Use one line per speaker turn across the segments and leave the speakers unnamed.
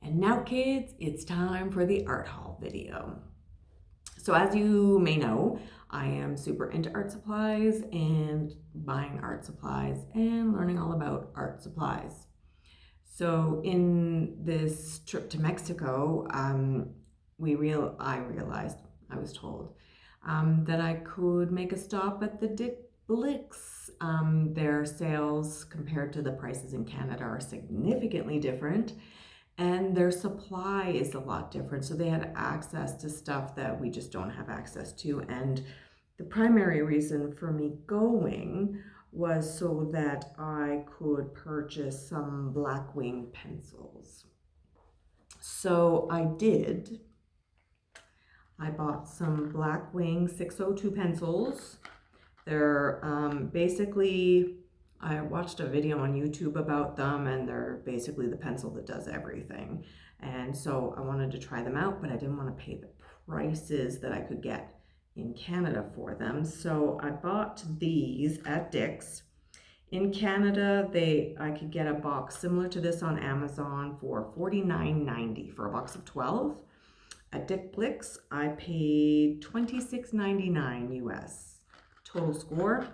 And now kids, it's time for the art haul video. So as you may know, I am super into art supplies and buying art supplies and learning all about art supplies. So in this trip to Mexico, I realized, I was told, that I could make a stop at the Blicks. Their sales compared to the prices in Canada are significantly different, and their supply is a lot different. So they had access to stuff that we just don't have access to. And the primary reason for me going was so that I could purchase some Blackwing pencils. So I did. I bought some Blackwing 602 pencils. They're basically, I watched a video on YouTube about them, and they're basically the pencil that does everything. And so I wanted to try them out, but I didn't want to pay the prices that I could get in Canada for them. So I bought these at Dick's. In Canada, I could get a box similar to this on Amazon for $49.90 for a box of 12. At Blicks, I paid $26.99 US. Total score.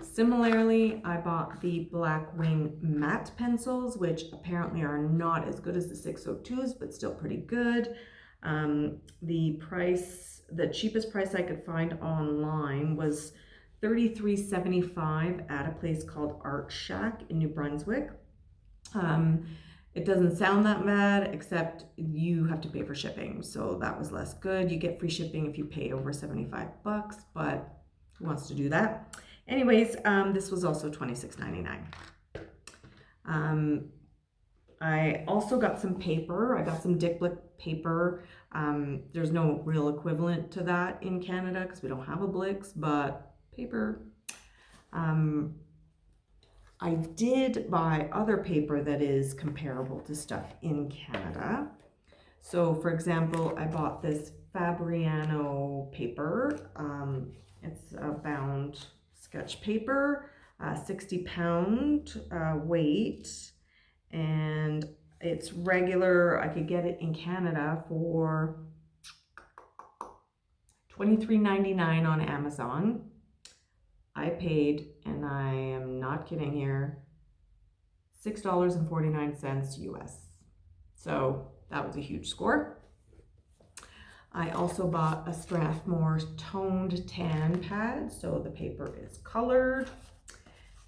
Similarly, I bought the Blackwing matte pencils, which apparently are not as good as the 602s, but still pretty good. The cheapest price I could find online was $33.75 at a place called Art Shack in New Brunswick. It doesn't sound that bad, except you have to pay for shipping, so that was less good. You get free shipping if you pay over 75 bucks, but who wants to do that? Anyways, this was also $26.99. I also got some paper. I got some Blick paper. There's no real equivalent to that in Canada because we don't have a Blicks, but paper. I did buy other paper that is comparable to stuff in Canada. So for example, I bought this Fabriano paper. It's a bound sketch paper, 60-pound weight, and it's regular. I could get it in Canada for $23.99 on Amazon. I paid, and I am not kidding here, $6.49 US. So that was a huge score. I also bought a Strathmore toned tan pad, so the paper is colored.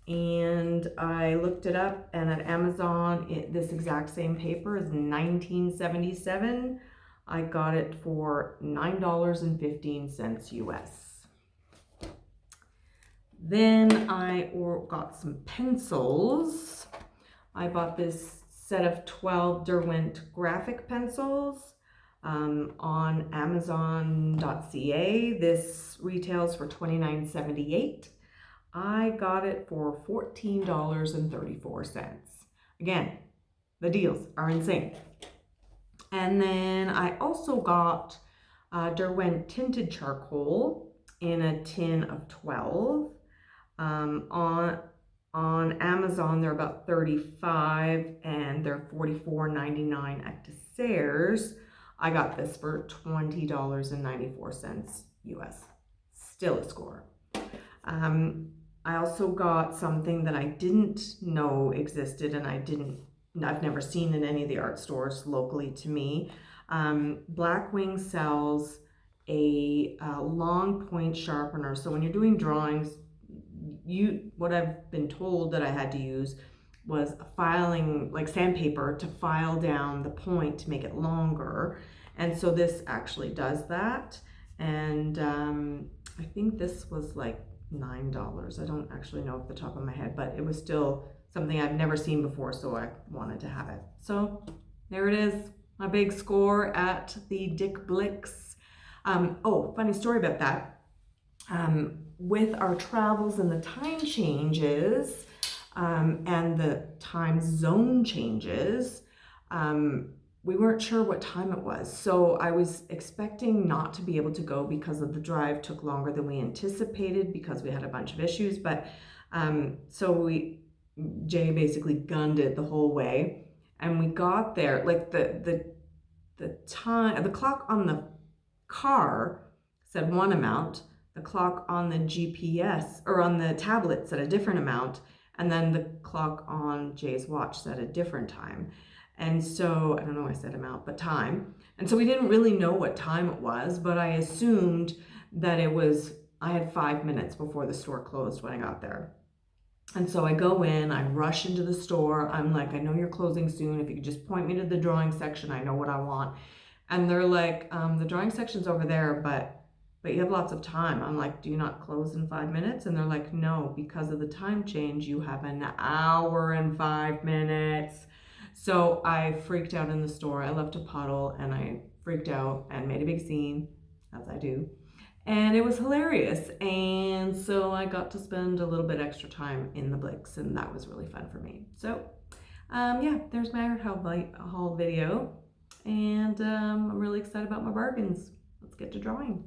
And I looked it up, and at Amazon, this exact same paper is $19.77. I got it for $9.15 US. Then I got some pencils. I bought this set of 12 Derwent graphic pencils on Amazon.ca. This retails for $29.78. I got it for $14.34. Again, the deals are insane. And then I also got Derwent tinted charcoal in a tin of 12. On Amazon, they're about $35 and they're $44.99 at Desserts. I got this for $20.94 US. Still a score. I also got something that I didn't know existed, and I've never seen in any of the art stores locally to me. Blackwing sells a long point sharpener. So when you're doing drawings, what I've been told that I had to use was filing, like sandpaper, to file down the point to make it longer. And so this actually does that. And I think this was like $9. I don't actually know off the top of my head, but it was still something I've never seen before, so I wanted to have it. So there it is, my big score at the Blicks. Oh, funny story about that. With our travels and the time changes and the time zone changes, we weren't sure what time it was. So I was expecting not to be able to go because of the drive took longer than we anticipated because we had a bunch of issues. But so Jay basically gunned it the whole way. And we got there, like the time, the clock on the car said one amount, the clock on the GPS or on the tablet said a different amount, and then the clock on Jay's watch said a different time. And so I don't know why I said amount, but time. And so we didn't really know what time it was, but I assumed that I had 5 minutes before the store closed when I got there. And so I go in, I rush into the store. I'm like, I know you're closing soon. If you could just point me to the drawing section, I know what I want. And they're like, the drawing section's over there, but you have lots of time. I'm like, do you not close in 5 minutes? And they're like, no, because of the time change, you have an hour and 5 minutes. So I freaked out in the store. I left a puddle and I freaked out and made a big scene, as I do. And it was hilarious. And so I got to spend a little bit extra time in the Blicks, and that was really fun for me. So, yeah, there's my art haul video. And I'm really excited about my bargains. Let's get to drawing.